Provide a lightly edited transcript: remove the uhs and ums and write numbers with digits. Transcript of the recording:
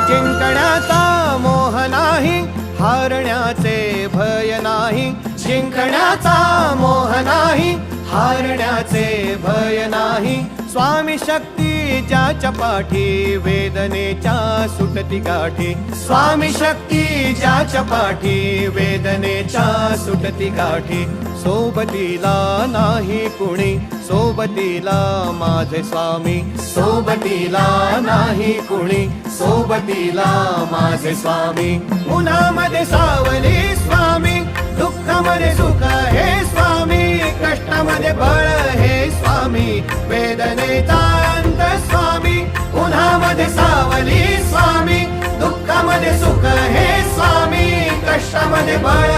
जिंकण्याचा मोह नाही, हारण्याचे भय नाही. जिंकण्याचा मोह नाही, हारण्याचे भय नाही. स्वामी शक्ती ज्याच्या पाठी, वेदनेच्या सुटती गाठी. स्वामी शक्ती ज्याच्या पाठी, वेदनेच्या सुटती गाठी. सोबतीला नाही कुणी, सोबतीला माझे स्वामी. सोबतीला नाही कुणी, सोबतीला माझे स्वामी. उन्हामध्ये सावली स्वामी, दुःखामध्ये सुख हे स्वामी. कष्टामध्ये बळ हे स्वामी, वेदनेचा अंत स्वामी. उन्हामध्ये सावली स्वामी, दुःखामध्ये सुख हे स्वामी. कष्टामध्ये बळ